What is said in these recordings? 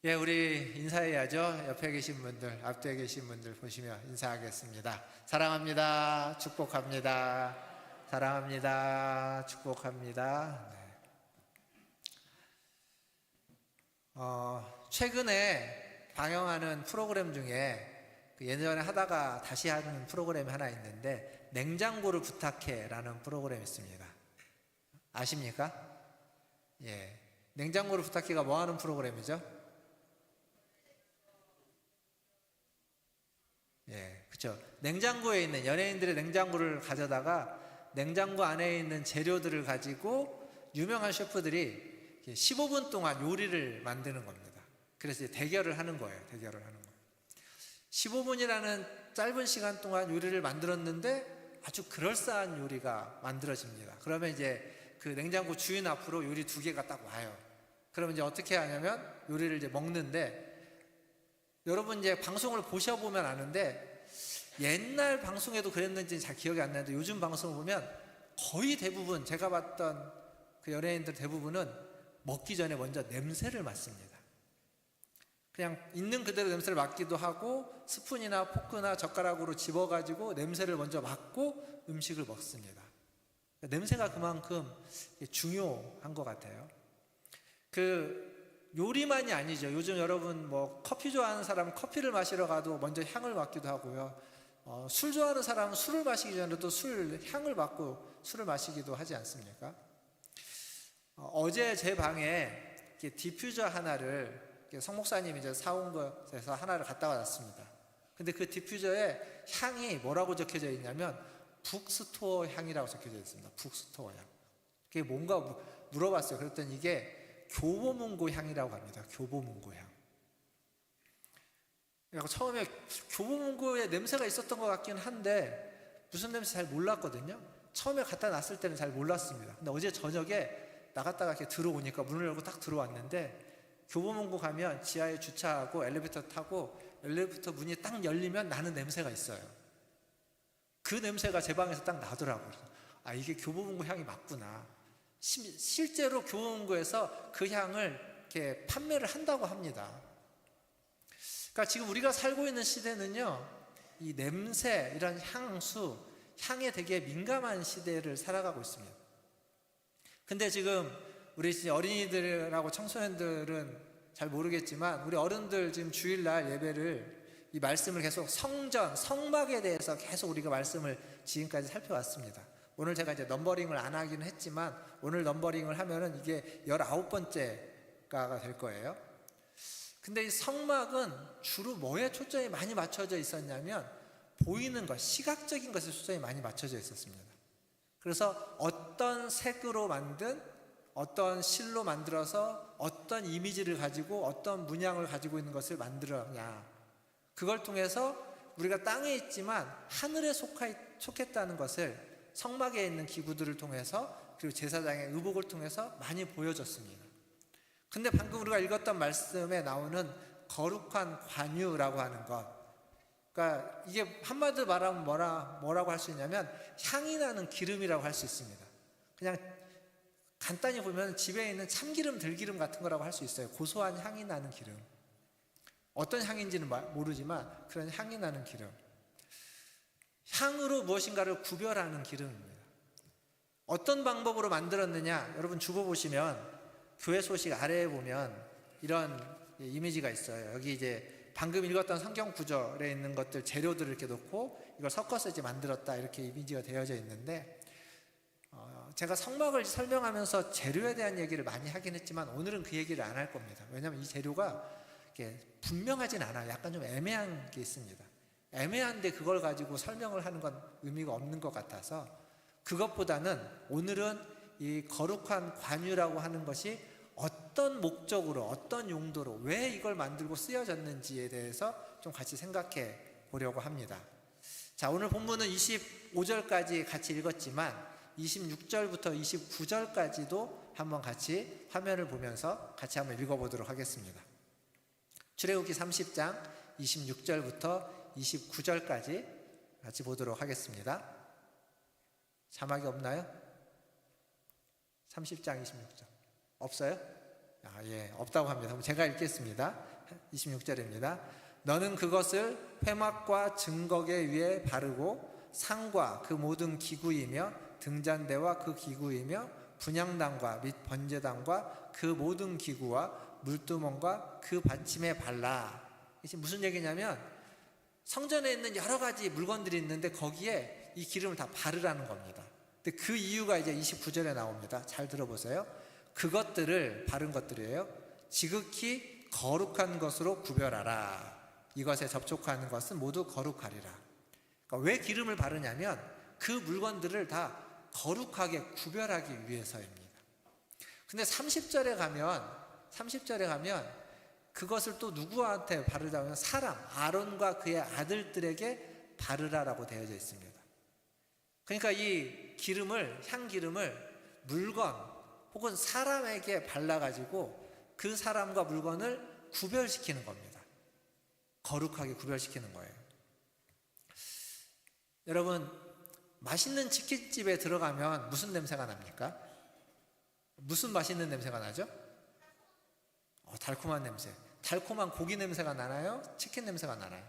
예, 우리 인사해야죠. 옆에 계신 분들, 앞뒤에 계신 분들 보시며 인사하겠습니다. 사랑합니다. 축복합니다. 사랑합니다. 축복합니다. 네. 최근에 방영하는 프로그램 중에 예전에 하다가 다시 하는 프로그램이 하나 있는데 냉장고를 부탁해 라는 프로그램이 있습니다. 아십니까? 예. 냉장고를 부탁해가 뭐 하는 프로그램이죠? 예, 그렇죠. 냉장고에 있는 연예인들의 냉장고를 가져다가 냉장고 안에 있는 재료들을 가지고 유명한 셰프들이 15분 동안 요리를 만드는 겁니다. 그래서 이제 대결을 하는 거예요. 15분이라는 짧은 시간 동안 요리를 만들었는데 아주 그럴싸한 요리가 만들어집니다. 그러면 이제 그 냉장고 주인 앞으로 요리 2개가 딱 와요. 그러면 이제 어떻게 하냐면 요리를 이제 먹는데, 여러분 이제 방송을 보셔보면 아는데 옛날 방송에도 그랬는지 잘 기억이 안 나는데 요즘 방송을 보면 거의 대부분 제가 봤던 그 연예인들 대부분은 먹기 전에 먼저 냄새를 맡습니다. 그냥 있는 그대로 냄새를 맡기도 하고 스푼이나 포크나 젓가락으로 집어가지고 냄새를 먼저 맡고 음식을 먹습니다. 냄새가 그만큼 중요한 것 같아요. 요리만이 아니죠. 요즘 여러분 뭐 커피 좋아하는 사람은 커피를 마시러 가도 먼저 향을 맡기도 하고요. 술 좋아하는 사람은 술을 마시기 전에도 술 향을 맡고 술을 마시기도 하지 않습니까? 어제 제 방에 디퓨저 하나를 성 목사님이 이제 사온 것에서 하나를 갖다 놨습니다. 근데 그 디퓨저에 향이 뭐라고 적혀져 있냐면 북스토어 향이라고 적혀져 있습니다. 북스토어 향. 그게 뭔가 물어봤어요. 그랬더니 이게 교보문고 향이라고 합니다. 교보문고 향. 처음에 교보문고에 냄새가 있었던 것 같긴 한데 무슨 냄새 잘 몰랐거든요. 처음에 갖다 놨을 때는 잘 몰랐습니다. 근데 어제 저녁에 나갔다가 이렇게 들어오니까 문을 열고 딱 들어왔는데, 교보문고 가면 지하에 주차하고 엘리베이터 타고 엘리베이터 문이 딱 열리면 나는 냄새가 있어요. 그 냄새가 제 방에서 딱 나더라고요. 아, 이게 교보문고 향이 맞구나. 실제로 교보문고에서 그 향을 이렇게 판매를 한다고 합니다. 그러니까 지금 우리가 살고 있는 시대는요, 이 냄새, 이런 향수, 향에 되게 민감한 시대를 살아가고 있습니다. 근데 지금 우리 어린이들하고 청소년들은 잘 모르겠지만 우리 어른들 지금 주일날 예배를 이 말씀을 계속 성전, 성막에 대해서 계속 우리가 말씀을 지금까지 살펴왔습니다. 오늘 제가 이제 넘버링을 안 하기는 했지만 오늘 넘버링을 하면은 이게 19번째가 될 거예요. 근데 이 성막은 주로 뭐에 초점이 많이 맞춰져 있었냐면 보이는 것, 시각적인 것에 초점이 많이 맞춰져 있었습니다. 그래서 어떤 색으로 만든, 어떤 실로 만들어서 어떤 이미지를 가지고 어떤 문양을 가지고 있는 것을 만들었냐, 그걸 통해서 우리가 땅에 있지만 하늘에 속했다는 것을 성막에 있는 기구들을 통해서, 그리고 제사장의 의복을 통해서 많이 보여줬습니다. 근데 방금 우리가 읽었던 말씀에 나오는 거룩한 관유라고 하는 것, 그러니까 이게 한마디로 말하면 뭐라고 할 수 있냐면 향이 나는 기름이라고 할 수 있습니다. 그냥 간단히 보면 집에 있는 참기름, 들기름 같은 거라고 할 수 있어요. 고소한 향이 나는 기름. 어떤 향인지는 모르지만 그런 향이 나는 기름. 향으로 무엇인가를 구별하는 기름입니다. 어떤 방법으로 만들었느냐, 여러분 주보 보시면 교회 소식 아래에 보면 이런 이미지가 있어요. 여기 이제 방금 읽었던 성경 구절에 있는 것들, 재료들을 이렇게 놓고 이걸 섞어서 이제 만들었다, 이렇게 이미지가 되어져 있는데, 제가 성막을 설명하면서 재료에 대한 얘기를 많이 하긴 했지만 오늘은 그 얘기를 안 할 겁니다. 왜냐하면 이 재료가 이렇게 분명하진 않아요. 약간 좀 애매한 게 있습니다. 애매한데 그걸 가지고 설명을 하는 건 의미가 없는 것 같아서, 그것보다는 오늘은 이 거룩한 관유라고 하는 것이 어떤 목적으로, 어떤 용도로, 왜 이걸 만들고 쓰여졌는지에 대해서 좀 같이 생각해 보려고 합니다. 자, 오늘 본문은 25절까지 같이 읽었지만 26절부터 29절까지도 한번 같이 화면을 보면서 같이 한번 읽어보도록 하겠습니다. 출애굽기 30장 26절부터 29절까지 같이 보도록 하겠습니다. 자막이 없나요? 30장 26절 없어요? 예, 없다고 합니다. 그럼 제가 읽겠습니다. 26절입니다. 너는 그것을 회막과 증거계 위에 바르고 상과 그 모든 기구이며 등잔대와 그 기구이며 분향단과 및 번제단과 그 모든 기구와 물두멍과 그 받침에 발라. 이게 무슨 얘기냐면 성전에 있는 여러 가지 물건들이 있는데 거기에 이 기름을 다 바르라는 겁니다. 근데 그 이유가 이제 29절에 나옵니다. 잘 들어보세요. 그것들을, 바른 것들이에요, 지극히 거룩한 것으로 구별하라. 이것에 접촉하는 것은 모두 거룩하리라. 그러니까 왜 기름을 바르냐면 그 물건들을 다 거룩하게 구별하기 위해서입니다. 근데 30절에 가면 그것을 또 누구한테 바르자면 사람, 아론과 그의 아들들에게 바르라라고 되어져 있습니다. 그러니까 이 기름을, 향기름을 물건 혹은 사람에게 발라가지고 그 사람과 물건을 구별시키는 겁니다. 거룩하게 구별시키는 거예요. 여러분, 맛있는 치킨집에 들어가면 무슨 냄새가 납니까? 무슨 맛있는 냄새가 나죠? 달콤한 냄새. 달콤한 고기 냄새가 나나요? 치킨 냄새가 나나요?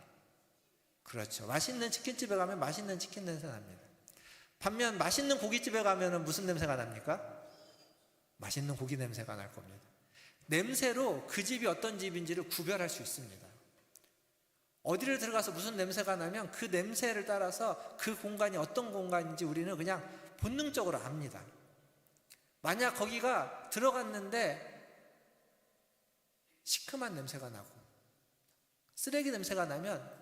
그렇죠. 맛있는 치킨집에 가면 맛있는 치킨 냄새 납니다. 반면 맛있는 고깃집에 가면 무슨 냄새가 납니까? 맛있는 고기 냄새가 날 겁니다. 냄새로 그 집이 어떤 집인지를 구별할 수 있습니다. 어디를 들어가서 무슨 냄새가 나면 그 냄새를 따라서 그 공간이 어떤 공간인지 우리는 그냥 본능적으로 압니다. 만약 거기가 들어갔는데 시큼한 냄새가 나고 쓰레기 냄새가 나면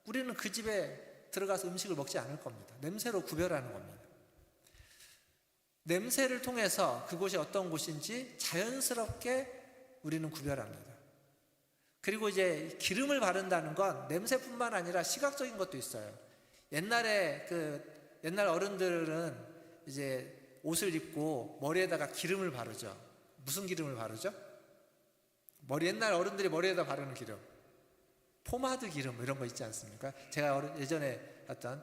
우리는 그 집에 들어가서 음식을 먹지 않을 겁니다. 냄새로 구별하는 겁니다. 냄새를 통해서 그곳이 어떤 곳인지 자연스럽게 우리는 구별합니다. 그리고 이제 기름을 바른다는 건 냄새뿐만 아니라 시각적인 것도 있어요. 옛날 어른들은 이제 옷을 입고 머리에다가 기름을 바르죠. 무슨 기름을 바르죠? 옛날 어른들이 머리에다 바르는 기름, 포마드 기름 이런 거 있지 않습니까? 제가 예전에 봤던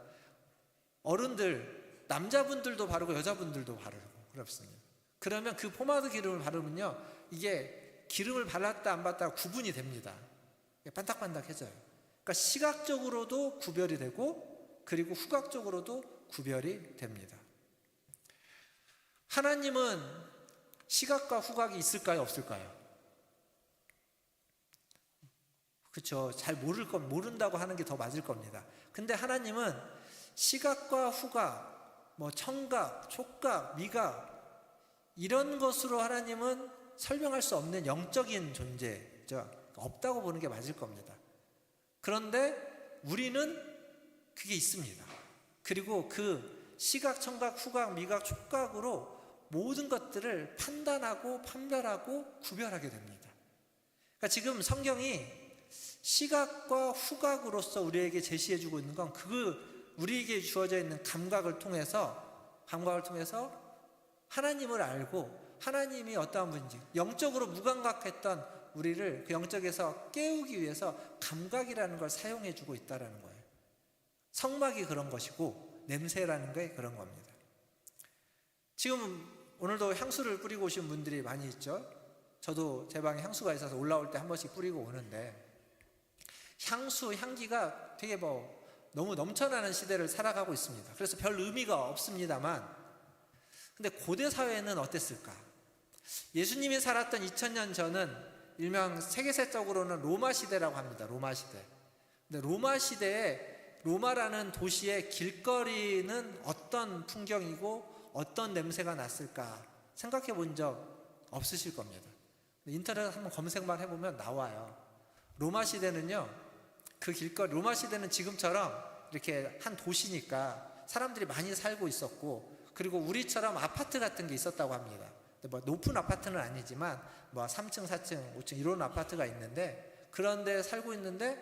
어른들, 남자분들도 바르고 여자분들도 바르고 그렇습니다. 그러면 그 포마드 기름을 바르면요, 이게 기름을 발랐다 안 발랐다 구분이 됩니다. 반딱반딱해져요. 그러니까 시각적으로도 구별이 되고 그리고 후각적으로도 구별이 됩니다. 하나님은 시각과 후각이 있을까요, 없을까요? 그렇죠. 잘 모른다고 하는 게 더 맞을 겁니다. 근데 하나님은 시각과 후각, 청각, 촉각, 미각 이런 것으로 하나님은 설명할 수 없는 영적인 존재죠. 없다고 보는 게 맞을 겁니다. 그런데 우리는 그게 있습니다. 그리고 그 시각, 청각, 후각, 미각, 촉각으로 모든 것들을 판단하고 판별하고 구별하게 됩니다. 그러니까 지금 성경이 시각과 후각으로서 우리에게 제시해주고 있는 건 우리에게 주어져 있는 감각을 통해서 하나님을 알고 하나님이 어떠한 분인지 영적으로 무감각했던 우리를 그 영적에서 깨우기 위해서 감각이라는 걸 사용해주고 있다는 거예요. 성막이 그런 것이고 냄새라는 게 그런 겁니다. 지금 오늘도 향수를 뿌리고 오신 분들이 많이 있죠. 저도 제 방에 향수가 있어서 올라올 때 한 번씩 뿌리고 오는데 향수, 향기가 되게 너무 넘쳐나는 시대를 살아가고 있습니다. 그래서 별 의미가 없습니다만, 근데 고대 사회는 어땠을까? 예수님이 살았던 2000년 전은 일명 세계사적으로는 로마 시대라고 합니다. 로마 시대. 근데 로마 시대에 로마라는 도시의 길거리는 어떤 풍경이고 어떤 냄새가 났을까 생각해 본 적 없으실 겁니다. 인터넷 한번 검색만 해보면 나와요. 로마 시대는요, 로마 시대는 지금처럼 이렇게 한 도시니까 사람들이 많이 살고 있었고, 그리고 우리처럼 아파트 같은 게 있었다고 합니다. 높은 아파트는 아니지만 3층, 4층, 5층 이런 아파트가 있는데, 그런데 살고 있는데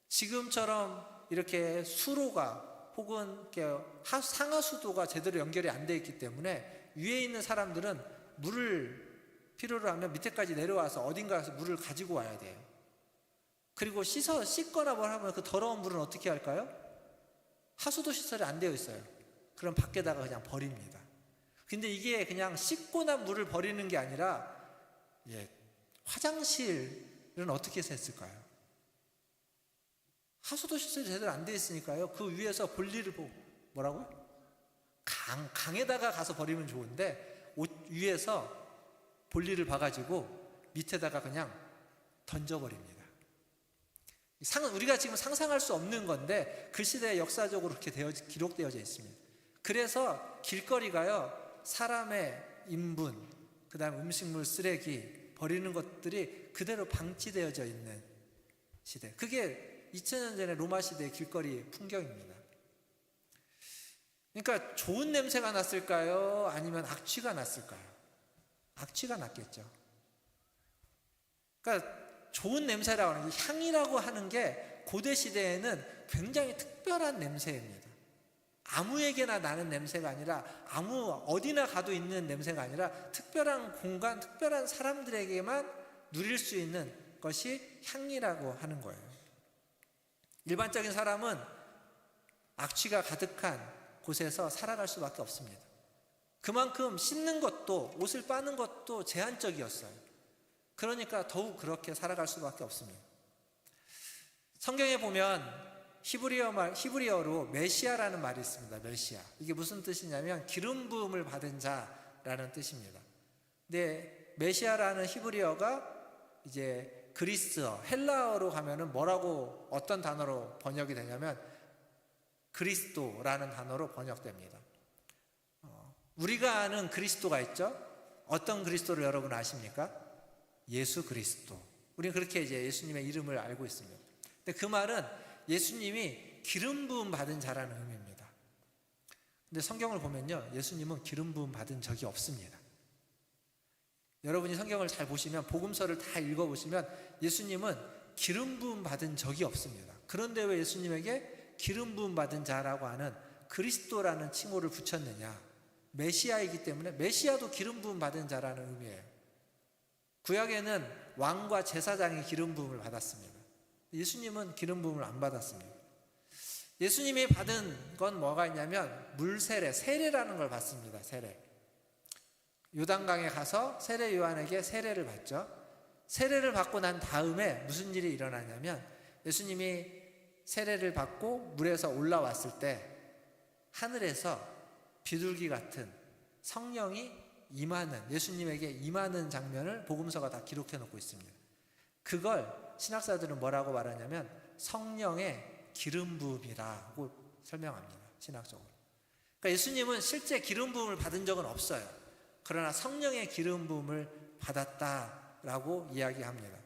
지금처럼 이렇게 수로가 혹은 상하수도가 제대로 연결이 안 돼 있기 때문에 위에 있는 사람들은 물을 필요로 하면 밑에까지 내려와서 어딘가에서 물을 가지고 와야 돼요. 그리고 씻거나 뭘 하면 그 더러운 물은 어떻게 할까요? 하수도 시설이 안 되어 있어요. 그럼 밖에다가 그냥 버립니다. 근데 이게 그냥 씻고 난 물을 버리는 게 아니라 예, 화장실은 어떻게 했을까요? 하수도 시설이 제대로 안 돼 있으니까요. 그 위에서 볼일을 보고 뭐라고요? 강에다가 가서 버리면 좋은데 옷 위에서 볼일을 봐가지고 밑에다가 그냥 던져버립니다. 우리가 지금 상상할 수 없는 건데 그 시대에 역사적으로 그렇게 기록되어져 있습니다. 그래서 길거리가요, 사람의 인분, 그 다음 음식물 쓰레기 버리는 것들이 그대로 방치되어져 있는 시대. 그게 2000년 전에 로마 시대의 길거리 풍경입니다. 그러니까 좋은 냄새가 났을까요? 아니면 악취가 났을까요? 악취가 났겠죠. 그러니까 좋은 냄새라고 하는 게, 향이라고 하는 게 고대 시대에는 굉장히 특별한 냄새입니다. 아무에게나 나는 냄새가 아니라, 어디나 가도 있는 냄새가 아니라 특별한 공간, 특별한 사람들에게만 누릴 수 있는 것이 향이라고 하는 거예요. 일반적인 사람은 악취가 가득한 곳에서 살아갈 수밖에 없습니다. 그만큼 씻는 것도, 옷을 빠는 것도 제한적이었어요. 그러니까 더욱 그렇게 살아갈 수밖에 없습니다. 성경에 보면 히브리어로 메시아라는 말이 있습니다. 메시아. 이게 무슨 뜻이냐면 기름 부음을 받은 자라는 뜻입니다. 근데 메시아라는 히브리어가 이제 그리스어, 헬라어로 가면은 뭐라고, 어떤 단어로 번역이 되냐면 그리스도라는 단어로 번역됩니다. 우리가 아는 그리스도가 있죠? 어떤 그리스도를 여러분 아십니까? 예수 그리스도. 우리는 그렇게 이제 예수님의 이름을 알고 있습니다. 근데 그 말은 예수님이 기름 부음 받은 자라는 의미입니다. 근데 성경을 보면요, 예수님은 기름 부음 받은 적이 없습니다. 여러분이 성경을 잘 보시면, 복음서를 다 읽어보시면 예수님은 기름 부음 받은 적이 없습니다. 그런데 왜 예수님에게 기름 부음 받은 자라고 하는 그리스도라는 칭호를 붙였느냐? 메시아이기 때문에, 메시아도 기름 부음 받은 자라는 의미예요. 구약에는 왕과 제사장이 기름 부음을 받았습니다. 예수님은 기름 부음을 안 받았습니다. 예수님이 받은 건 뭐가 있냐면 세례라는 걸 받습니다. 세례. 요단강에 가서 세례 요한에게 세례를 받죠. 세례를 받고 난 다음에 무슨 일이 일어나냐면, 예수님이 세례를 받고 물에서 올라왔을 때 하늘에서 비둘기 같은 성령이 예수님에게 임하는 장면을 복음서가 다 기록해 놓고 있습니다. 그걸 신학사들은 뭐라고 말하냐면 성령의 기름 부음이라고 설명합니다. 신학적으로. 그러니까 예수님은 실제 기름 부음을 받은 적은 없어요. 그러나 성령의 기름 부음을 받았다라고 이야기합니다.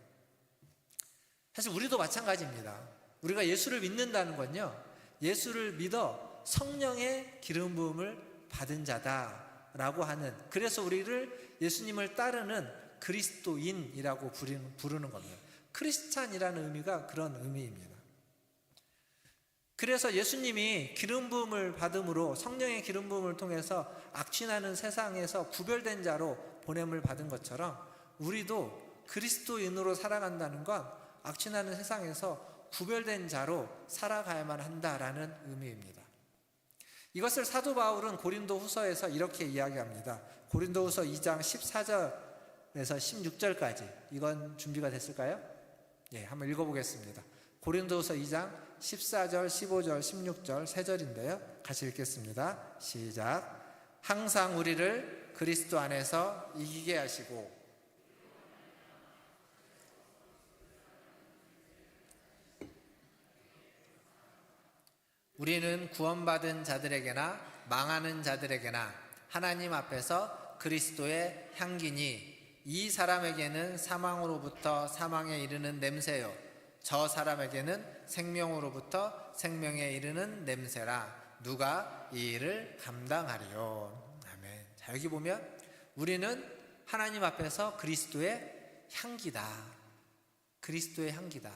사실 우리도 마찬가지입니다. 우리가 예수를 믿는다는 건요, 예수를 믿어 성령의 기름 부음을 받은 자다라고 하는, 그래서 우리를 예수님을 따르는 그리스도인이라고 부르는 겁니다. 크리스찬이라는 의미가 그런 의미입니다. 그래서 예수님이 기름 부음을 받음으로, 성령의 기름 부음을 통해서 악취나는 세상에서 구별된 자로 보냄을 받은 것처럼, 우리도 그리스도인으로 살아간다는 건 악취나는 세상에서 구별된 자로 살아가야만 한다라는 의미입니다. 이것을 사도 바울은 고린도 후서에서 이렇게 이야기합니다. 고린도 후서 2장 14절에서 16절까지. 이건 준비가 됐을까요? 예, 한번 읽어보겠습니다. 고린도 후서 2장 14절, 15절, 16절 세 절인데요, 같이 읽겠습니다. 시작. 항상 우리를 그리스도 안에서 이기게 하시고 우리는 구원받은 자들에게나 망하는 자들에게나 하나님 앞에서 그리스도의 향기니, 이 사람에게는 사망으로부터 사망에 이르는 냄새요, 저 사람에게는 생명으로부터 생명에 이르는 냄새라. 누가 이 일을 감당하리요. 아멘. 자, 여기 보면 우리는 하나님 앞에서 그리스도의 향기다. 그리스도의 향기다.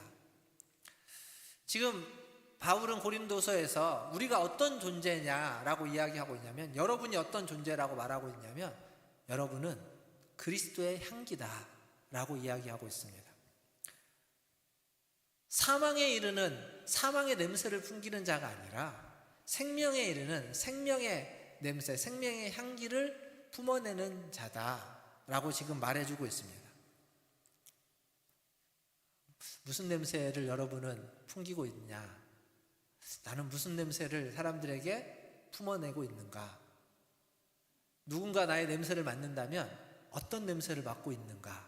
지금 바울은 고린도서에서 우리가 어떤 존재냐라고 이야기하고 있냐면, 여러분이 어떤 존재라고 말하고 있냐면, 여러분은 그리스도의 향기다라고 이야기하고 있습니다. 사망에 이르는, 사망의 냄새를 풍기는 자가 아니라 생명에 이르는 생명의 냄새, 생명의 향기를 품어내는 자다라고 지금 말해주고 있습니다. 무슨 냄새를 여러분은 풍기고 있냐? 나는 무슨 냄새를 사람들에게 품어내고 있는가? 누군가 나의 냄새를 맡는다면 어떤 냄새를 맡고 있는가?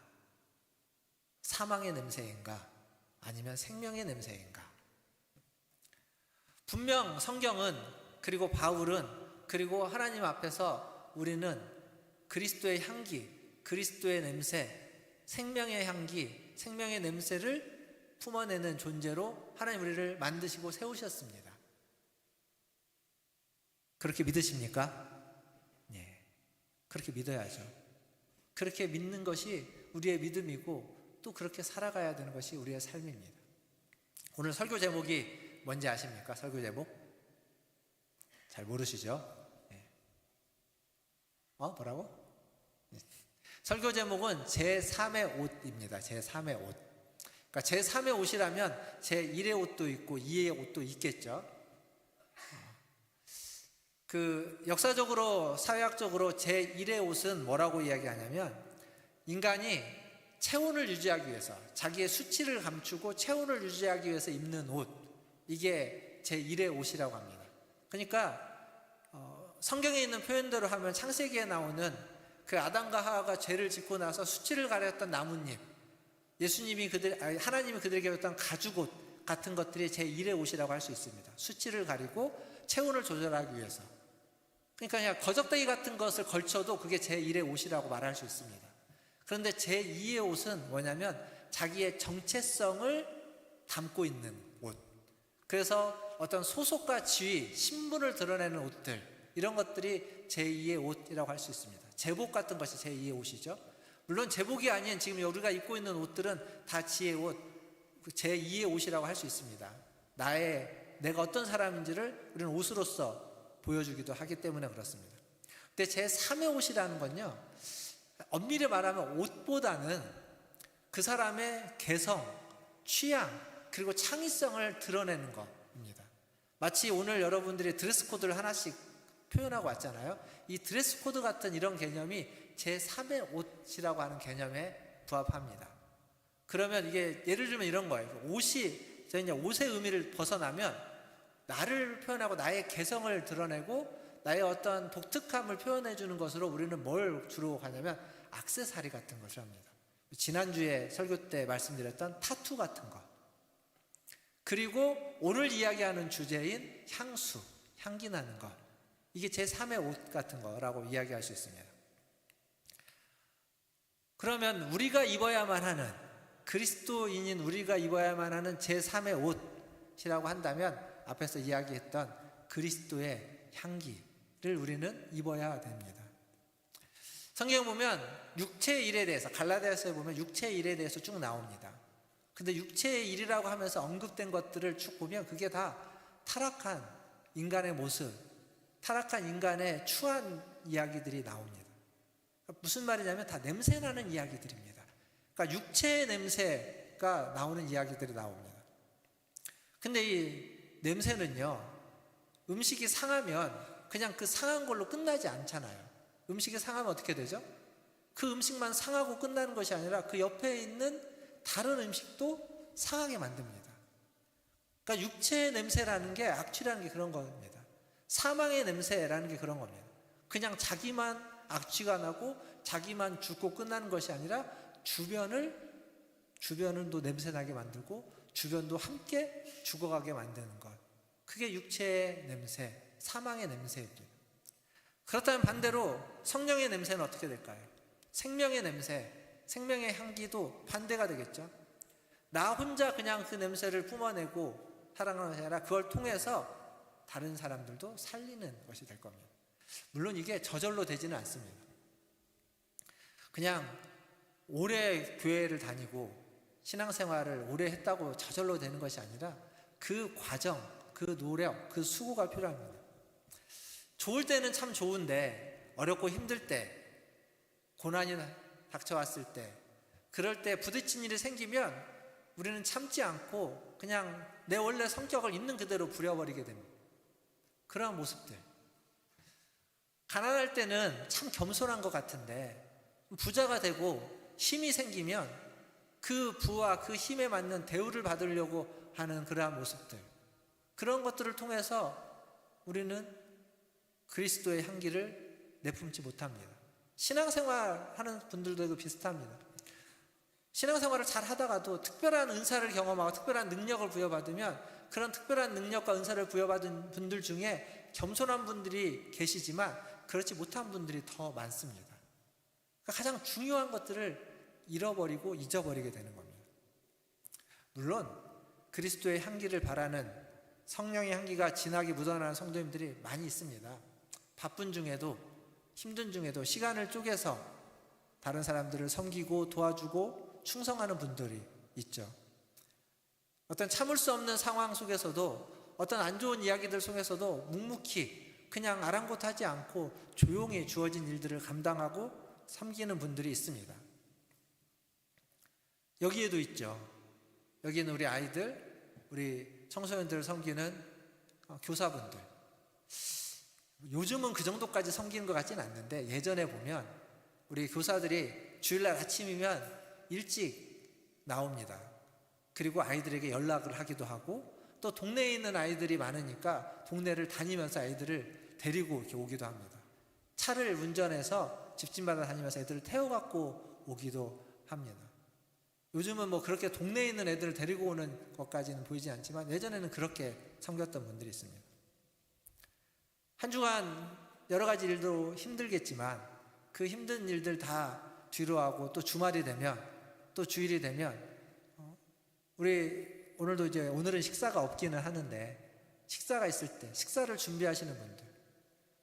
사망의 냄새인가? 아니면 생명의 냄새인가? 분명 성경은, 그리고 바울은, 그리고 하나님 앞에서 우리는 그리스도의 향기, 그리스도의 냄새, 생명의 향기, 생명의 냄새를 품어내는 존재로 하나님 우리를 만드시고 세우셨습니다. 그렇게 믿으십니까? 예, 그렇게 믿어야죠. 그렇게 믿는 것이 우리의 믿음이고 또 그렇게 살아가야 되는 것이 우리의 삶입니다. 오늘 설교 제목이 뭔지 아십니까? 설교 제목? 잘 모르시죠? 예. 뭐라고? 설교 제목은 제3의 옷입니다. 제3의 옷. 그러니까 제3의 옷이라면 제1의 옷도 있고 2의 옷도 있겠죠. 역사적으로, 사회학적으로 제1의 옷은 뭐라고 이야기하냐면, 인간이 체온을 유지하기 위해서, 자기의 수치를 감추고 체온을 유지하기 위해서 입는 옷, 이게 제1의 옷이라고 합니다. 그러니까 성경에 있는 표현대로 하면 창세기에 나오는 그 아담과 하와가 죄를 짓고 나서 수치를 가렸던 나뭇잎, 하나님이 그들에게 줬던 가죽옷 같은 것들이 제1의 옷이라고 할 수 있습니다. 수치를 가리고 체온을 조절하기 위해서. 그러니까 그냥 거적대기 같은 것을 걸쳐도 그게 제1의 옷이라고 말할 수 있습니다. 그런데 제2의 옷은 뭐냐면 자기의 정체성을 담고 있는 옷. 그래서 어떤 소속과 지위, 신분을 드러내는 옷들, 이런 것들이 제2의 옷이라고 할 수 있습니다. 제복 같은 것이 제2의 옷이죠. 물론 제복이 아닌 지금 우리가 입고 있는 옷들은 다 지혜의 옷, 제2의 옷이라고 할 수 있습니다. 내가 어떤 사람인지를 우리는 옷으로서 보여주기도 하기 때문에 그렇습니다. 근데 제3의 옷이라는 건요, 엄밀히 말하면 옷보다는 그 사람의 개성, 취향, 그리고 창의성을 드러내는 것입니다. 마치 오늘 여러분들이 드레스 코드를 하나씩 표현하고 왔잖아요. 이 드레스 코드 같은 이런 개념이 제3의 옷이라고 하는 개념에 부합합니다. 그러면 이게 예를 들면 이런 거예요. 옷의 의미를 벗어나면 나를 표현하고 나의 개성을 드러내고 나의 어떤 독특함을 표현해 주는 것으로 우리는 뭘 주로 하냐면 액세서리 같은 것을 합니다. 지난주에 설교 때 말씀드렸던 타투 같은 것, 그리고 오늘 이야기하는 주제인 향수, 향기 나는 것, 이게 제3의 옷 같은 거라고 이야기할 수 있습니다. 그러면 우리가 입어야만 하는, 그리스도인인 우리가 입어야만 하는 제3의 옷이라고 한다면 앞에서 이야기했던 그리스도의 향기를 우리는 입어야 됩니다. 성경 보면 육체의 일에 대해서, 갈라디아서에 보면 육체의 일에 대해서 쭉 나옵니다. 근데 육체의 일이라고 하면서 언급된 것들을 쭉 보면 그게 다 타락한 인간의 모습, 타락한 인간의 추한 이야기들이 나옵니다. 무슨 말이냐면 다 냄새나는 이야기들입니다. 그러니까 육체의 냄새가 나오는 이야기들이 나옵니다. 근데 이 냄새는요, 음식이 상하면 그냥 그 상한 걸로 끝나지 않잖아요. 음식이 상하면 어떻게 되죠? 그 음식만 상하고 끝나는 것이 아니라 그 옆에 있는 다른 음식도 상하게 만듭니다. 그러니까 육체의 냄새라는 게, 악취라는 게 그런 겁니다. 사망의 냄새라는 게 그런 겁니다. 그냥 자기만 악취가 나고 자기만 죽고 끝나는 것이 아니라 주변은 또 냄새나게 만들고 주변도 함께 죽어가게 만드는 것, 그게 육체의 냄새, 사망의 냄새입니다. 그렇다면 반대로 성령의 냄새는 어떻게 될까요? 생명의 냄새, 생명의 향기도 반대가 되겠죠. 나 혼자 그냥 그 냄새를 뿜어내고 살아가는 것이 아니라 그걸 통해서 다른 사람들도 살리는 것이 될 겁니다. 물론 이게 저절로 되지는 않습니다. 그냥 오래 교회를 다니고 신앙생활을 오래 했다고 저절로 되는 것이 아니라 그 과정, 그 노력, 그 수고가 필요합니다. 좋을 때는 참 좋은데 어렵고 힘들 때, 고난이 닥쳐왔을 때, 그럴 때 부딪힌 일이 생기면 우리는 참지 않고 그냥 내 원래 성격을 있는 그대로 부려버리게 됩니다. 그러한 모습들. 가난할 때는 참 겸손한 것 같은데 부자가 되고 힘이 생기면 그 부와 그 힘에 맞는 대우를 받으려고 하는 그러한 모습들, 그런 것들을 통해서 우리는 그리스도의 향기를 내뿜지 못합니다. 신앙생활 하는 분들도 비슷합니다. 신앙생활을 잘 하다가도 특별한 은사를 경험하고 특별한 능력을 부여받으면 그런 특별한 능력과 은사를 부여받은 분들 중에 겸손한 분들이 계시지만 그렇지 못한 분들이 더 많습니다. 그러니까 가장 중요한 것들을 잃어버리고 잊어버리게 되는 겁니다. 물론 그리스도의 향기를 바라는 성령의 향기가 진하게 묻어나는 성도님들이 많이 있습니다. 바쁜 중에도 힘든 중에도 시간을 쪼개서 다른 사람들을 섬기고 도와주고 충성하는 분들이 있죠. 어떤 참을 수 없는 상황 속에서도 어떤 안 좋은 이야기들 속에서도 묵묵히 그냥 아랑곳하지 않고 조용히 주어진 일들을 감당하고 섬기는 분들이 있습니다. 여기에도 있죠. 여기는 우리 아이들, 우리 청소년들을 섬기는 교사분들. 요즘은 그 정도까지 섬기는 것 같지는 않는데 예전에 보면 우리 교사들이 주일날 아침이면 일찍 나옵니다. 그리고 아이들에게 연락을 하기도 하고 또 동네에 있는 아이들이 많으니까 동네를 다니면서 아이들을 데리고 이렇게 오기도 합니다. 차를 운전해서 집집마다 다니면서 애들을 태워갖고 오기도 합니다. 요즘은 뭐 그렇게 동네에 있는 애들을 데리고 오는 것까지는 보이지 않지만 예전에는 그렇게 섬겼던 분들이 있습니다. 한 주간 여러 가지 일도 힘들겠지만 그 힘든 일들 다 뒤로 하고 또 주말이 되면 또 주일이 되면 우리 오늘도 이제 오늘은 식사가 없기는 하는데 식사가 있을 때 식사를 준비하시는 분들,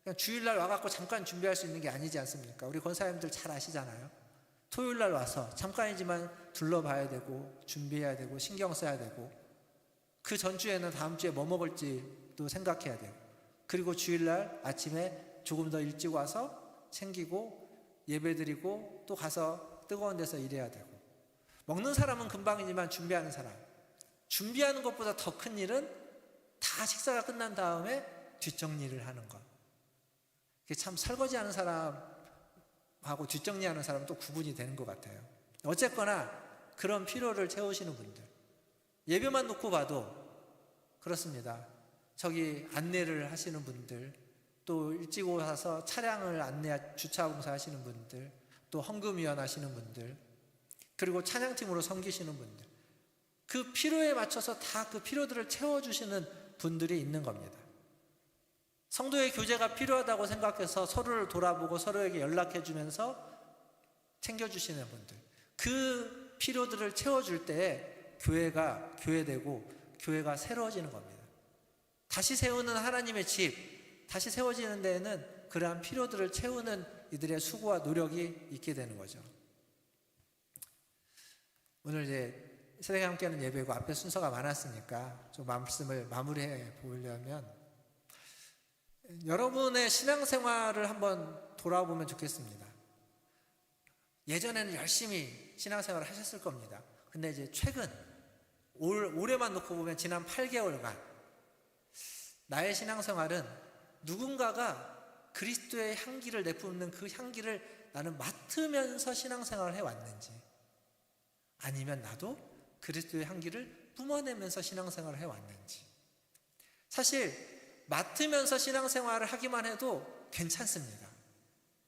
그냥 주일날 와갖고 잠깐 준비할 수 있는 게 아니지 않습니까? 우리 권사님들 잘 아시잖아요. 토요일날 와서 잠깐이지만 둘러봐야 되고 준비해야 되고 신경 써야 되고 그 전주에는 다음 주에 뭐 먹을지도 생각해야 되고 그리고 주일날 아침에 조금 더 일찍 와서 챙기고 예배드리고 또 가서 뜨거운 데서 일해야 되고 먹는 사람은 금방이지만 준비하는 사람, 준비하는 것보다 더 큰 일은 다 식사가 끝난 다음에 뒷정리를 하는 것. 그게 참 설거지하는 사람하고 뒷정리하는 사람은 또 구분이 되는 것 같아요. 어쨌거나 그런 필요를 채우시는 분들, 예배만 놓고 봐도 그렇습니다. 저기 안내를 하시는 분들, 또 일찍 오셔서 차량을 주차 공사하시는 분들, 또 헌금위원 하시는 분들, 그리고 찬양팀으로 섬기시는 분들, 그 필요에 맞춰서 다 그 필요들을 채워주시는 분들이 있는 겁니다. 성도의 교제가 필요하다고 생각해서 서로를 돌아보고 서로에게 연락해주면서 챙겨주시는 분들, 그 필요들을 채워줄 때에 교회가 교회되고 교회가 새로워지는 겁니다. 다시 세우는 하나님의 집, 다시 세워지는 데에는 그러한 필요들을 채우는 이들의 수고와 노력이 있게 되는 거죠. 오늘 이제 세상에 함께하는 예배고 앞에 순서가 많았으니까 좀 말씀을 마무리해 보려면 여러분의 신앙생활을 한번 돌아보면 좋겠습니다. 예전에는 열심히 신앙생활을 하셨을 겁니다. 근데 이제 최근 올해만 놓고 보면 지난 8개월간 나의 신앙생활은 누군가가 그리스도의 향기를 내뿜는 그 향기를 나는 맡으면서 신앙생활을 해왔는지, 아니면 나도 그리스도의 향기를 뿜어내면서 신앙생활을 해왔는지. 사실 맡으면서 신앙생활을 하기만 해도 괜찮습니다.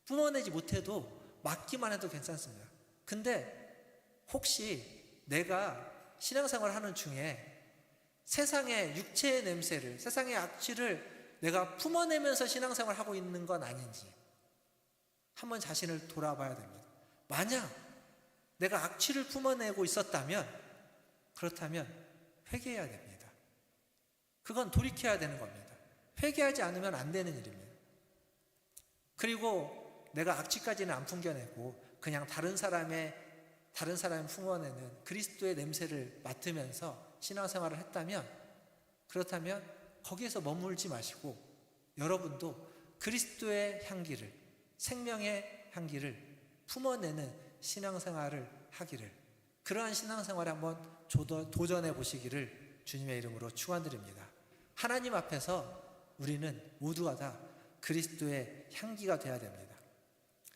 뿜어내지 못해도 맡기만 해도 괜찮습니다. 근데 혹시 내가 신앙생활을 하는 중에 세상의 육체의 냄새를, 세상의 악취를 내가 품어내면서 신앙생활을 하고 있는 건 아닌지 한번 자신을 돌아봐야 됩니다. 만약 내가 악취를 품어내고 있었다면, 그렇다면 회개해야 됩니다. 그건 돌이켜야 되는 겁니다. 회개하지 않으면 안 되는 일입니다. 그리고 내가 악취까지는 안 풍겨내고 그냥 다른 사람이 품어내는 그리스도의 냄새를 맡으면서 신앙생활을 했다면, 그렇다면 거기에서 머물지 마시고 여러분도 그리스도의 향기를, 생명의 향기를 품어내는 신앙생활을 하기를, 그러한 신앙생활에 한번 도전해 보시기를 주님의 이름으로 축원드립니다. 하나님 앞에서 우리는 모두가 다 그리스도의 향기가 되어야 됩니다.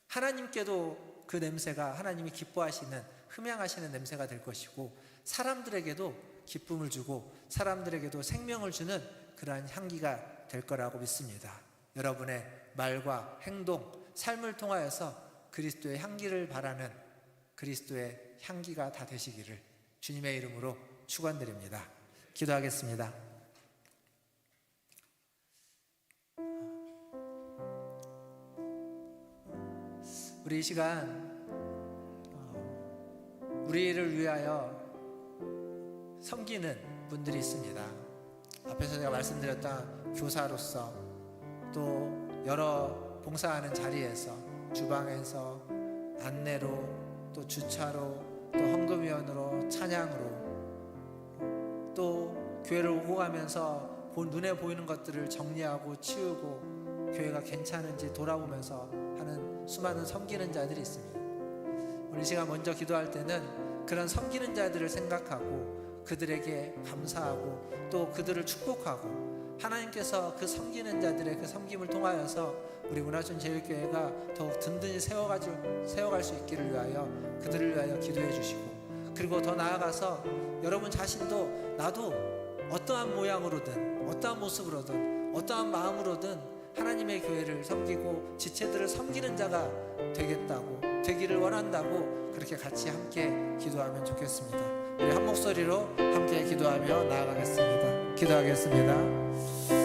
하나님께도 그 냄새가, 하나님이 기뻐하시는 흠양하시는 냄새가 될 것이고, 사람들에게도 기쁨을 주고 사람들에게도 생명을 주는 그러한 향기가 될 거라고 믿습니다. 여러분의 말과 행동, 삶을 통하여서 그리스도의 향기를 바라는 그리스도의 향기가 다 되시기를 주님의 이름으로 축원드립니다. 기도하겠습니다. 우리 이 시간 우리를 위하여 섬기는 분들이 있습니다. 앞에서 제가 말씀드렸던 교사로서, 또 여러 봉사하는 자리에서, 주방에서, 안내로, 또 주차로, 또 헌금위원으로, 찬양으로, 또 교회를 오고 가면서 눈에 보이는 것들을 정리하고 치우고 교회가 괜찮은지 돌아보면서 하는 수많은 섬기는 자들이 있습니다. 우리 시간 먼저 기도할 때는 그런 섬기는 자들을 생각하고 그들에게 감사하고 또 그들을 축복하고, 하나님께서 그 섬기는 자들의 그 섬김을 통하여서 우리 문화촌제일교회가 더욱 든든히 세워갈 수 있기를 위하여 그들을 위하여 기도해 주시고, 그리고 더 나아가서 여러분 자신도 나도 어떠한 모양으로든 어떠한 모습으로든 어떠한 마음으로든 하나님의 교회를 섬기고 지체들을 섬기는 자가 되기를 원한다고 그렇게 같이 함께 기도하면 좋겠습니다. 우리 한 목소리로 함께 기도하며 나아가겠습니다. 기도하겠습니다.